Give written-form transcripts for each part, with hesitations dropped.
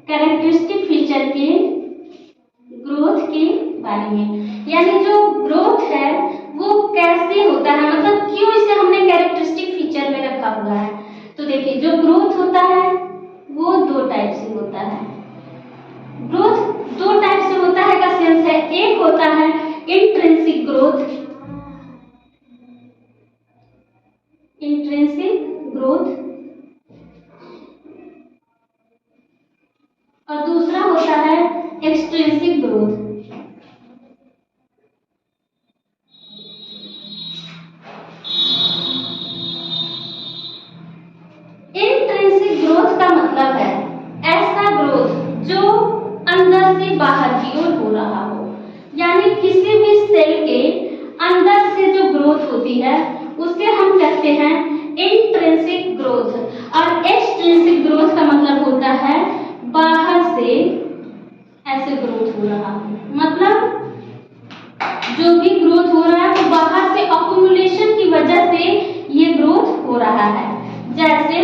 Characteristic feature के growth के बारे में, यानी जो ग्रोथ है वो कैसे होता है, मतलब क्यों इसे हमने कैरेक्टरिस्टिक फीचर में रखा हुआ है। तो देखिए जो ग्रोथ होता है वो दो टाइप से होता है। ग्रोथ दो टाइप से होता है का सेंस है, एक होता है इंट्रिंसिक ग्रोथ, इंट्रिंसिक ग्रोथ, और दूसरा होता है एक्सट्रिंसिक ग्रोथ। इंट्रिंसिक ग्रोथ का मतलब है ऐसा ग्रोथ जो अंदर से बाहर की ओर हो रहा हो, यानी किसी भी सेल के अंदर से जो ग्रोथ होती है उसे हम कहते हैं इंट्रिंसिक ग्रोथ। और एक्सट्रिंसिक ग्रोथ का मतलब होता है बाहर से ऐसे ग्रोथ हो रहा हो, मतलब जो भी ग्रोथ हो रहा है वो बाहर से अक्यूमुलेशन की वजह से ये ग्रोथ हो रहा है। जैसे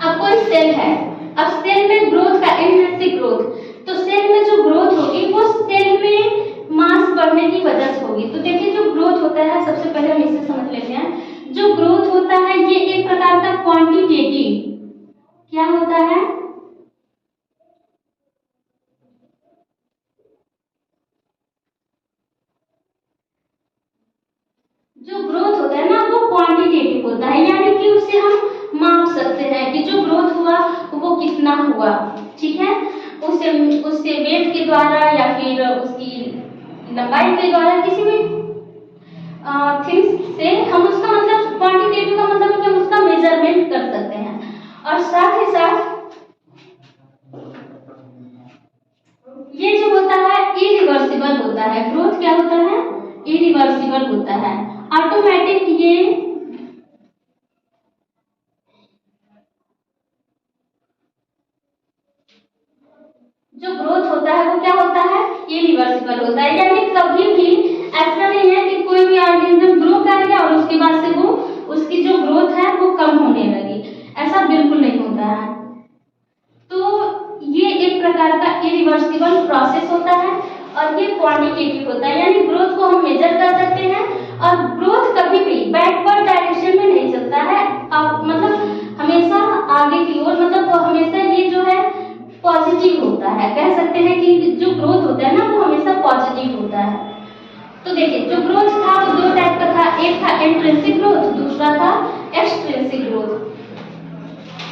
अब कोई सेल है, अब सेल में ग्रोथ का इंट्रिंसिक ग्रोथ, तो सेल में जो ग्रोथ होगी वो सेल में मास बढ़ने की वजह से होगी। तो देखिए जो ग्रोथ होता है, सबसे पहले हम इसे समझ लेते हैं। जो ग्रोथ होता है ये एक प्रकार का क्वांटिटेटिव क्या होता है, जो ग्रोथ होता है ना वो क्वांटिटेटिव होता है, यानी कि उसे हम माप सकते हैं कि जो ग्रोथ हुआ वो कितना हुआ, ठीक है। उससे वेट के द्वारा या फिर उसकी लंबाई के द्वारा किसी भी थिंग्स से हम उसका मतलब क्वांटिटेटिव का मतलब कि हम उसका मेजरमेंट कर सकते हैं। और साथ ही साथ ये जो होता है इरिवर्सिबल होता है, ग्रोथ क्या होता है, इरिवर्सिबल होता है, ऑटोमेटिक। ये जो ग्रोथ होता है वो क्या होता है, इरिवर्सिबल होता है, यानी कभी भी ऐसा नहीं है कि कोई भी ऑर्गेनिज्म ग्रो कर गया और उसके बाद से वो उसकी जो ग्रोथ है वो कम होने लगी, ऐसा बिल्कुल नहीं होता है। तो ये एक प्रकार का इरिवर्सिबल प्रोसेस होता है और ये क्वांटिटेटिव होता है, यानी ग्रोथ को हम मेजर कर सकते हैं। और ग्रोथ कभी भी बैकवर्ड डायरेक्शन में नहीं चलता है, मतलब हमेशा आगे की ओर, मतलब तो हमेशा ये जो है पॉजिटिव होता है। कह सकते हैं कि जो ग्रोथ होता है ना वो हमेशा पॉजिटिव होता है। तो देखिए जो ग्रोथ था वो दो टाइप का था, एक था इंट्रिंसिक ग्रोथ, दूसरा था एक्सट्रिंसिक ग्रोथ।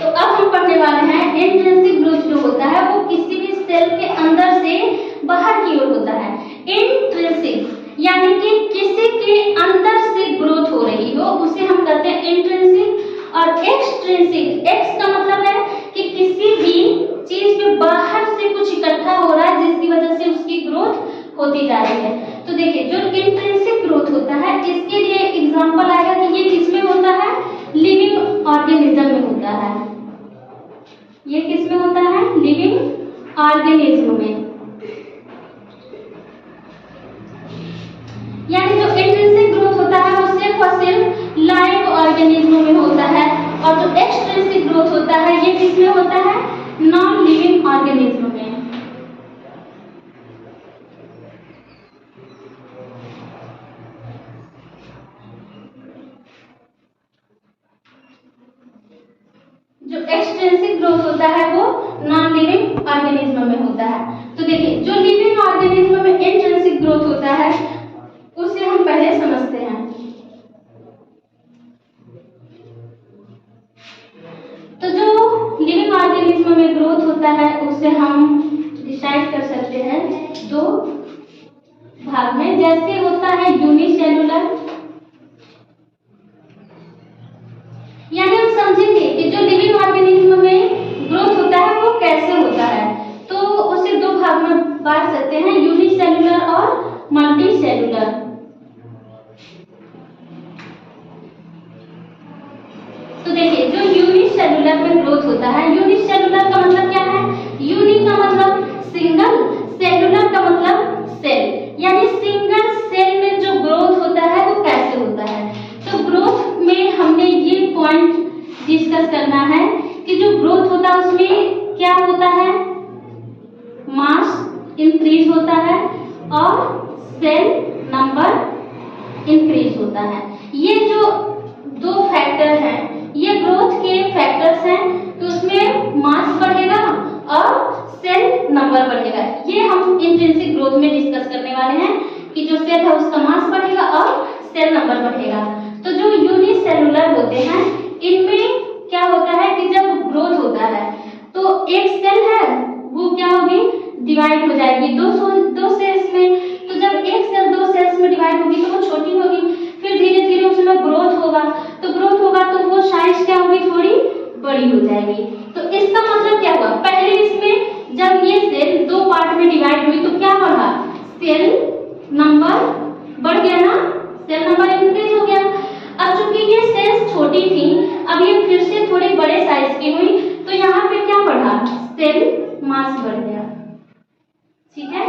तो अब हम पढ़ने वाले हैं इंट्रिंसिक ग्रोथ जो होता है वो किसी भी सेल के अंदर से बाहर की ओर होता है। इंट्रिंसिक यानी कि किसी के अंदर से ग्रोथ हो रही हो उसे हम कहते हैं इंट्रिंसिक। और एक्सट्रिंसिक, एक्स का मतलब है कि किसी भी चीज पे बाहर से कुछ इकट्ठा हो रहा है जिसकी वजह से उसकी ग्रोथ होती जा रही है। तो देखिए जो इंट्रिंसिक ग्रोथ होता है इसके लिए एग्जांपल आएगा कि ये किसमें होता है, लिविंग ऑर्गेनिज्म में होता है। ये किसमें होता है, लिविंग ऑर्गेनिज्म में। यानी जो इंट्रिंसिक ग्रोथ होता है वो सिर्फ और सिर्फ लाइव ऑर्गेनिज्म में होता है, और जो एक्सट्रिंसिक ग्रोथ होता है ये किसमें होता है, नॉन लिविंग ऑर्गेनिज्म में। जो एक्सट्रिंसिक ग्रोथ होता है वो नॉन लिविंग ऑर्गेनिज्म में होता है। तो देखिए जो लिविंग ऑर्गेनिज्म में इंट्रिंसिक ग्रोथ होता है उसे हम पहले समझते हैं। तो जो लिविंग ऑर्गेनिज्म में ग्रोथ होता है उसे हम डिसाइड कर सकते हैं दो भाग में। जैसे होता है यूनिसेलुलर, यानी हम समझेंगे कि जो लिविंग ऑर्गेनिज्म में ग्रोथ होता है वो कैसे होता है, तो उसे दो भाग में बांट सकते हैं, यूनिसेलुलर और मल्टीसेलुलर। तो देखिए जो यूनिसेलुलर में ग्रोथ होता है, यूनिसेलुलर का मतलब क्या है, यूनि का मतलब सिंगल, सेलुलर का मतलब सेल, यानी सिंगल सेल में जो ग्रोथ होता है वो कैसे होता है। तो ग्रोथ में हमने ये पॉइंट डिस्कस करना है कि जो ग्रोथ होता है उसमें क्या होता है, मास इंक्रीज होता है और सेल नंबर इंक्रीज होता है। ये जो दो फैक्टर हैं ये ग्रोथ के फैक्टर्स हैं, तो उसमें मास बढ़ेगा और सेल नंबर बढ़ेगा। ये हम इंट्रिंसिक ग्रोथ में डिस्कस करने वाले हैं कि जो सेल है उसका मास बढ़ेगा और सेल नंबर बढ़ेगा। तो जो यूनिसेलुलर होते हैं इनमें क्या होता है कि जब ग्रोथ होता है तो एक सेल है वो क्या होगी, डिवाइड हो जाएगी दो सेल्स में। तो जब एक सेल दो सेल्स में डिवाइड होगी तो वो छोटी होगी, फिर धीरे धीरे उसमें ग्रोथ होगा, तो ग्रोथ होगा तो वो साइज क्या होगी, थोड़ी बड़ी हो जाएगी। तो इसका मतलब क्या हुआ, पहले इसमें जब ये सेल दो पार्ट में डिवाइड हुई तो क्या बढ़ा, सेल नंबर बढ़ गया ना, सेल नंबर इंक्रीज हो गया। अब चूंकि ये सेल्स छोटी थी, अब ये फिर से थोड़े बड़े साइज की हुई, तो यहाँ पे क्या बढ़ा, सेल मास बढ़ गया। ठीक है,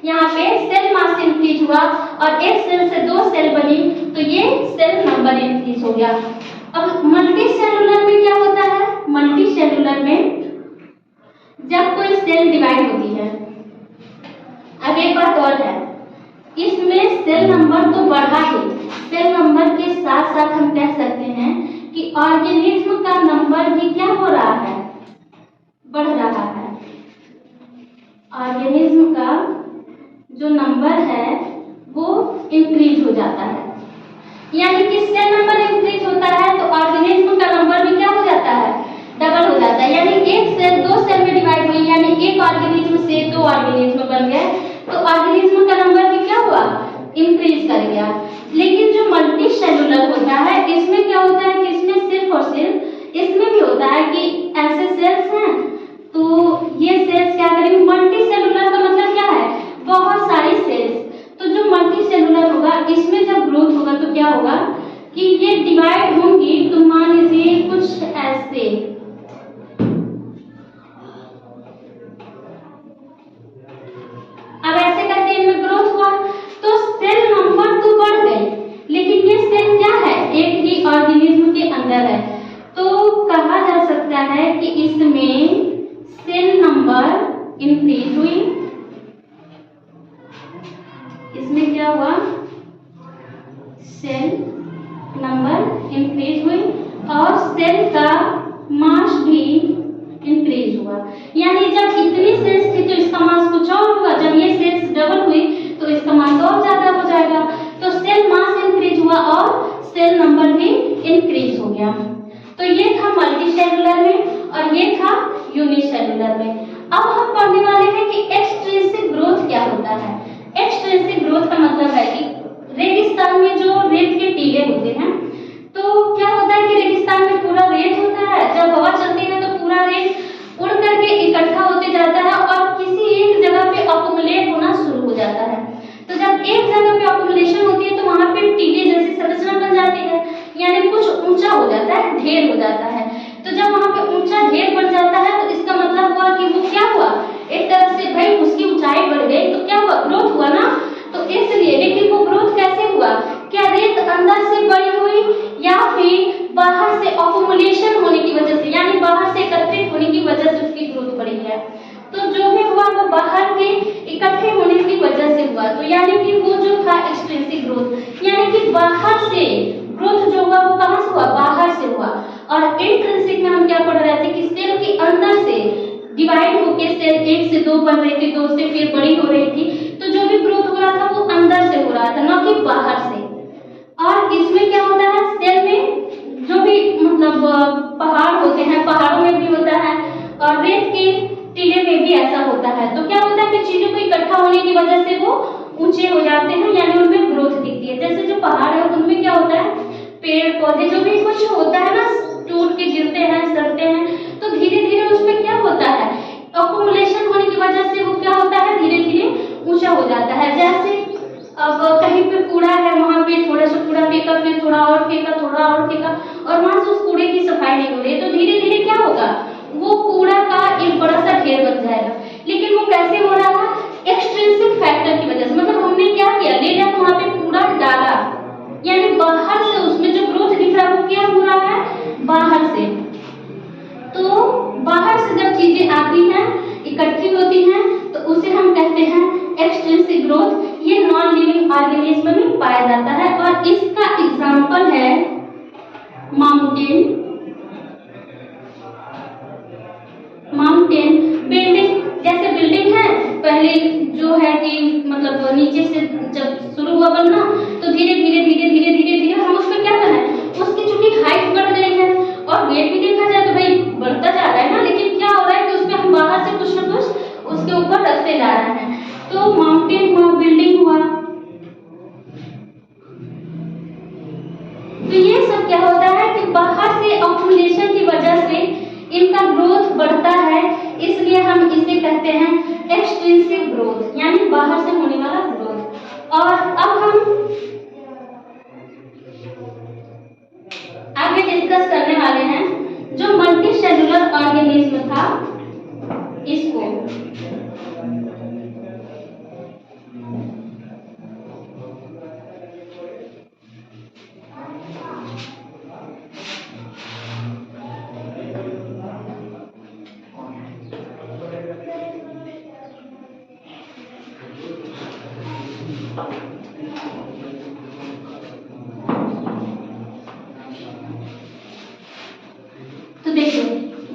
यहाँ पे सेल मास इंक्रीज हुआ और एक सेल से दो सेल बनी तो ये सेल नंबर इंक्रीज हो गया। अब मल्टी सेलुलर में क्या होता है, मल्टी सेलुलर में जब कोई सेल डिवाइड होती है, अब एक बात और है, इसमें सेल नंबर तो बढ़ा ही, सेल नंबर के साथ साथ हम कह सकते हैं कि ऑर्गेनिज्म का नंबर भी क्या हो रहा है, बढ़ रहा है। ऑर्गेनिज्म का जो नंबर है वो इंक्रीज हो जाता है, यानी कि सेल नंबर इंक्रीज होता है तो ऑर्गेनिज्म का नंबर भी क्या हो जाता है, डबल हो जाता है। यानी एक सेल दो सेल में डिवाइड हुई, यानी एक ऑर्गेनिज्म से दो ऑर्गेनिज्म बन गए, तो ऑर्गेनिज्म का नंबर भी क्या हुआ, इंक्रीज कर गया। लेकिन जो मल्टी सेलुलर होता है इसमें क्या होता है कि इसमें सिर्फ और सिर्फ इसमें भी होता है कि ऐसे सेल्स हैं तो ये सेल्स क्या करेंगे, मल्टी सेलुलर का मतलब क्या है, बहुत सारी सेल्स। तो जो मल्टी सेलुलर होगा इसमें जब ग्रोथ होगा तो क्या होगा कि ये डिवाइड होंगी, तो मान लीजिए कुछ ऐसे, अब ऐसे करके इनमें ग्रोथ हुआ तो सेल नंबर तो बढ़ गई, लेकिन ये सेल क्या है, एक ही ऑर्गेनिज्म के अंदर है, तो कहा जा सकता है कि इसमें सेल नंबर इंक्रीज हुई। इसमें क्या हुआ, सेल नंबर इंक्रीज हुई और सेल का मास भी इंक्रीज हुआ। यानी जब इतनी सेल्स थी तो इसका मास कुछ और होगा, जब ये सेल्स डबल हुई तो इसका मास और ज्यादा हो जाएगा। तो सेल मास इंक्रीज हुआ और सेल नंबर भी इंक्रीज हो गया। तो ये था मल्टी सेलुलर में और ये था यूनिसेलुलर में। अब हम पढ़ने वाले हैं कि एक्सट्रिंसिक ग्रोथ क्या होता है। एक्सट्रिंसिक ग्रोथ का मतलब है कि रेगिस्तान में जो रेत के टीले होते हैं, तो क्या होता है कि रेगिस्तान में पूरा रेत होता है, जब हवा चलती है तो पूरा रेत उड़ करके इकट्ठा होते जाता है और किसी एक जगह पे अकुमुलेट होना शुरू हो जाता है। तो जब एक जगह पे अकुमुलेशन होती है तो वहां पे टीले जैसी संरचना बन जाती है, यानी कुछ ऊंचा हो जाता है, ढेर हो जाता है। तो जब वहां पे ऊंचा ढेर बन जाता है तो इसका मतलब हुआ कि वो क्या हुआ, एक तरह से भाई उसकी ऊंचाई बढ़ गई, तो क्या हुआ, ग्रोथ हुआ ना। तो इसलिए, लेकिन वो ग्रोथ कैसे हुआ, क्या रेत अंदर से बड़ी हुई या फिर बाहर से अकुमुलेशन होने की वजह से, यानी बाहर से एकत्रित होने की वजह से उसकी ग्रोथ बढ़ी है। तो जो भी हुआ वो बाहर के इकट्ठे होने की वजह से हुआ। तो यानी कि वो जो था एक्सट्रिंसिक ग्रोथ, यानी कि बाहर से ग्रोथ जो हुआ वो कहां से हुआ, बाहर से हुआ। और इंट्रिंसिक में हम क्या पढ़ रहे थे कि सेल के अंदर से डिवाइड होके सेल एक से दो बन रही थी, दो से फिर बड़ी हो रही थी, तो जो भी ग्रोथ हो रहा था वो अंदर से हो रहा था, न कि बाहर से। और इसमें क्या होता है, सेल में जो भी मतलब पहाड़ होते हैं, पहाड़ों में भी होता है और रेत के टीले में भी ऐसा होता है। तो क्या होता है कि चीजों को इकट्ठा होने की वजह से वो ऊंचे हो जाते हैं, यानी उनमें ग्रोथ दिखती है। जैसे जो पहाड़ है उनमें क्या होता है, पेड़ पौधे जो भी कुछ होता है ना, टूट के गिरते हैं, सड़ते हैं, तो धीरे धीरे उसमें क्या होता है, अकुमुलेशन होने की वजह से वो क्या होता है, धीरे धीरे ऊंचा हो जाता है। जैसे अब कहीं पे कूड़ा है, वहां पे थोड़ा सा कूड़ा फेंका, फिर थोड़ा और फेंका, थोड़ा और फेंका, और वहां से उस कूड़े की सफाई नहीं हो रही, तो धीरे धीरे क्या होगा, वो कूड़ा का एक बड़ा सा ढेर बन जाएगा। लेकिन वो कैसे हो रहा है, एक्सट्रिंसिक फैक्टर की वजह से। मतलब हमने क्या किया, ले जाकर वहां पे कूड़ा डाला, यानी बाहर से उसमें जो ग्रोथ दिख रहा है वो क्या हो रहा है, बाहर से। तो बाहर से जब चीजें आती इकट्ठी होती हैं तो उसे हम कहते हैं एक्सटेंसिव ग्रोथ। ये नॉन लिविंग ऑर्गेनिज्म में पाया जाता है और इसका एग्जाम्पल है माउंटेन बिल्डिंग। जैसे बिल्डिंग है, पहले जो है कि मतलब नीचे से जब शुरू हुआ बनना तो धीरे धीरे हम उसको क्या बनाए, उसकी चूंकि हाइट बढ़ गई है और वेट भी देखा जाए तो भाई बढ़ता जा रहा है ना, लेकिन क्या हो रहा है कि उसमें हम बाहर से कुछ न कुछ उसके ऊपर रखते जा रहे हैं। तो माउंटेन हुआ, बिल्डिंग हुआ, तो ये सब क्या होता है कि बाहर से एक्युमुलेशन की वजह से इनका ग्रोथ बढ़ता है, इसलिए हम इसे कहते हैं एक्सटेंसिव ग्रोथ, यानी बाहर से होने वाला ग्रोथ। और अब हम आगे डिस्कस करने वाले हैं जो मल्टी सेलुलर ऑर्गेनिज्म था इसको। तो देखो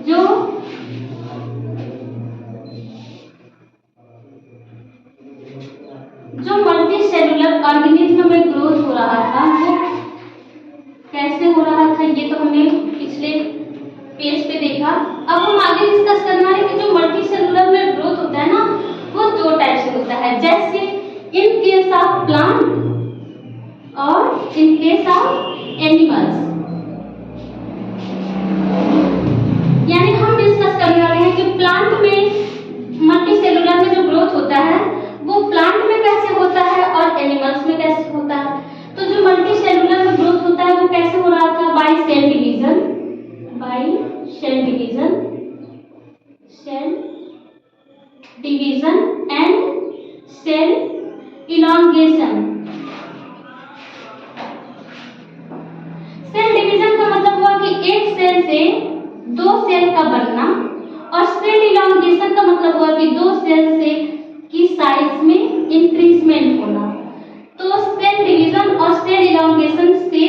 जो मल्टी सेलुलर ऑर्गेनिज्म में ग्रोथ हो रहा था वो कैसे हो रहा था, ये तो हमने पिछले पेज पे देखा। अब हम आगे डिस्कस करने वाले कि जो मल्टी सेलुलर में ग्रोथ होता है ना वो दो टाइप से होता है, जैसे इन केस ऑफ प्लांट और इन केस ऑफ एनिमल्स। यानी हम डिस्कस करने वाले हैं कि प्लांट में मल्टी सेलुलर में जो ग्रोथ होता है वो प्लांट में कैसे होता है और एनिमल्स में कैसे होता है। तो जो मल्टी सेलुलर में ग्रोथ होता है वो कैसे हो रहा था, by cell division and cell elongation. Cell division का मतलब हुआ कि एक सेल से दो सेल का बनना, और सेल इलॉन्गेशन का मतलब हुआ कि दो सेल से की साइज में इंक्रीजमेंट होना। तो सेल डिवीजन और सेल इलॉन्गेशन से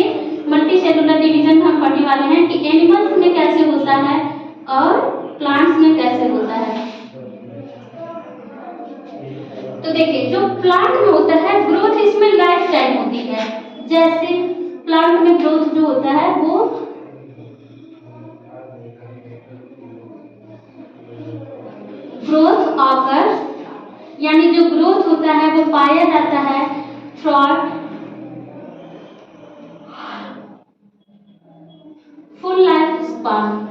मल्टी सेलुलर डिवीजन हम पढ़ने वाले हैं कि एनिमल्स में कैसे होता है और प्लांट्स में कैसे होता है। तो देखिए जो प्लांट में होता है ग्रोथ इसमें लाइफ टाइम होती है। जैसे प्लांट में ग्रोथ जो होता है वो ग्रोथ ऑकर्स, यानी जो ग्रोथ होता है वो पाया जाता है थ्रूआउट फुल लाइफ स्पान।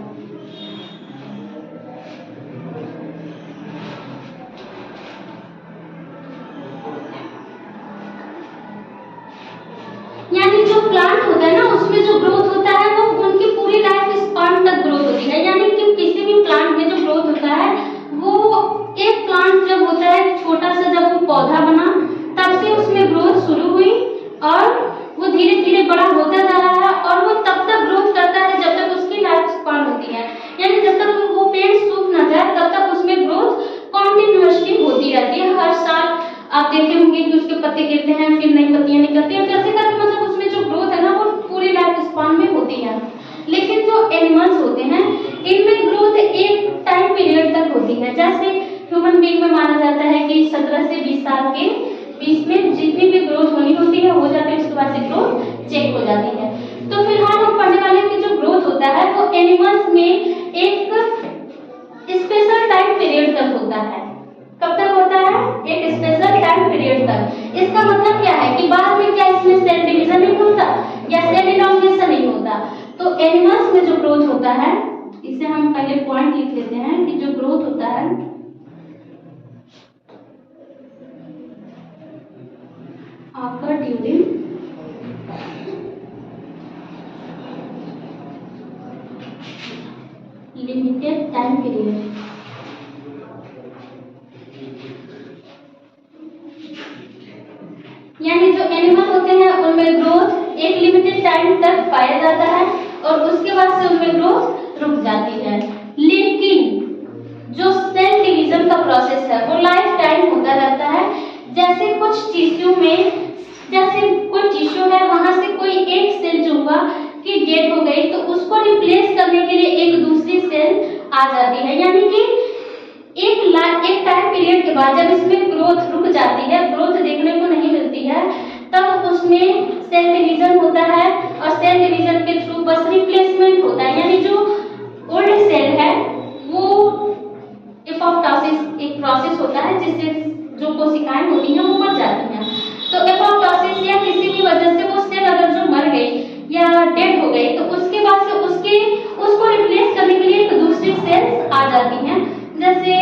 यानी जो प्लांट होता है ना उसमें जो ग्रोथ होता है वो उनकी पूरी लाइफ स्पान तक ग्रोथ होती है। यानी कि किसी भी प्लांट में जो ग्रोथ होता है वो एक प्लांट जब होता है छोटा सा, जब वो पौधा बना तब से उसमें ग्रोथ शुरू हुई और वो धीरे धीरे बड़ा होता जा रहा है और वो तब तक ग्रोथ करता है जब तक उसकी लाइफ स्पान होती है। यानी जब तक वो पेड़ सूख ना जाए तब तक उसमें ग्रोथ कॉन्टिन्यूअसली होती रहती है। हर साल आप देखे होंगे कि उसके पत्ते गिरते हैं, फिर नई पत्तियां निकलती हैं, जैसे करके मतलब उसमें जो ग्रोथ है ना वो पूरी लाइफ स्पान में होती है। लेकिन जो एनिमल्स होते हैं इनमें ग्रोथ एक टाइम पीरियड तक होती है। जैसे ह्यूमन बीइंग में माना जाता है कि 17 से 20 साल के बीच में जितनी भी ग्रोथ होनी होती है हो जाती है, उसके बाद से ग्रोथ चेक हो जाती है। तो फिलहाल हम पढ़ने वाले कि जो ग्रोथ होता है वो एनिमल्स में एक स्पेशल टाइम पीरियड तक होता है। कब तक होता है? एक स्पेशल टाइम पीरियड तक। इसका मतलब क्या है कि बाद में क्या इसमें सेल डिवीजन नहीं होता या सेल इलॉन्गेशन नहीं होता। तो एनिमल्स में जो ग्रोथ होता है, इसे हम पहले पॉइंट लिख लेते हैं कि जो ग्रोथ होता है occur during limited time period। यानी जो एनिमल होते हैं उनमें ग्रोथ एक लिमिटेड टाइम तक पाया जाता है और उसके बाद से उनमें ग्रोथ रुक जाती है। लेकिन जो सेल डिवीजन जैसे कुछ टिश्यू में, जैसे कोई टिश्यू है वहां से कोई एक सेल जो हुआ कि डेड हो गई, तो उसको रिप्लेस करने के लिए एक दूसरी सेल आ जाती है। यानी कि एक टाइम पीरियड के बाद जब इसमें ग्रोथ रुक जाती है, ग्रोथ देखने को नहीं मिलती है, तब उसमें सेल डिवीजन होता है और सेल डिवीजन के थ्रू बस रिप्लेसमेंट होता है। यानी जो ओल्ड सेल है वो एपोप्टोसिस एक प्रोसेस होता है जिससे जो कोशिकाएं होती हैं वो मर जाती हैं। तो एपोप्टोसिस या किसी भी वजह से वो सेल अगर जो मर गई या डेड हो गई तो उसके बाद से उसको रिप्लेस करने के लिए एक दूसरी सेल्स आ जाती हैं। जैसे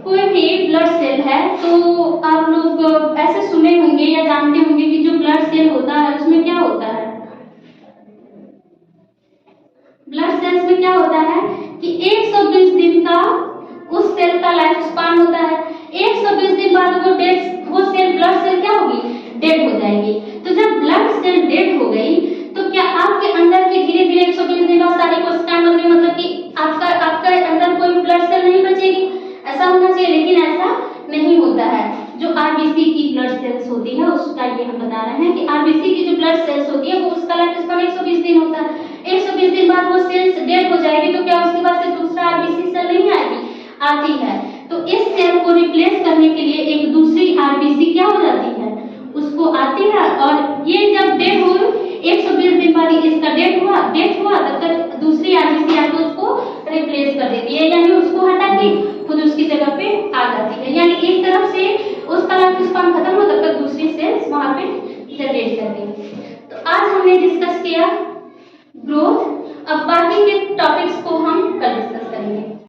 कोई भी ब्लड सेल है तो आप लोग ऐसे सुने होंगे या जानते होंगे कि जो ब्लड सेल होता है उसमें क्या होता है, ब्लड सेल्स में क्या होता है कि 120 दिन का उस सेल का लाइफ स्पान होता है। 120 दिन बाद वो सेल ब्लड सेल क्या होगी, डेड हो जाएगी। तो जब ब्लड सेल डेड हो गई तो क्या आपके अंदर की धीरे धीरे 120 दिन बाद सारी कोशिकाएं मर गई, मतलब कि आपका अंदर कोई ब्लड सेल नहीं बचेगी, ऐसा होना चाहिए, लेकिन ऐसा नहीं होता है। जो आरबीसी की ब्लड सेल्स होती है उसका ये हम बता रहे हैं कि आरबीसी की जो ब्लड सेल्स होती है वो उसका लाइफ स्पान 120 दिन होता है। 120 दिन बाद वो सेल्स डेड हो जाएगी तो क्या उसके बाद से दूसरा आरबीसी सेल नहीं आएगी, आती है। तो इस सेल को रिप्लेस करने के लिए एक दूसरी आरबीसी क्या हो जाती है, उसको आती है। और ये जब डेड हो 120 दिन बाद इसका डेथ हुआ तब तक दूसरी आरबीसी आकर उसको रिप्लेस कर देती है, यानी उसको हटा के खुद उसकी जगह पे आ जाती है। यानी एक तरफ से उसका लाइफ स्पान खत्म हो तब तक दूसरी सेल्स वहां पे जनरेट करती है। तो आज हमने डिस्कस किया ग्रोथ। अब बाकी के टॉपिक्स को हम कल डिस्कस करेंगे।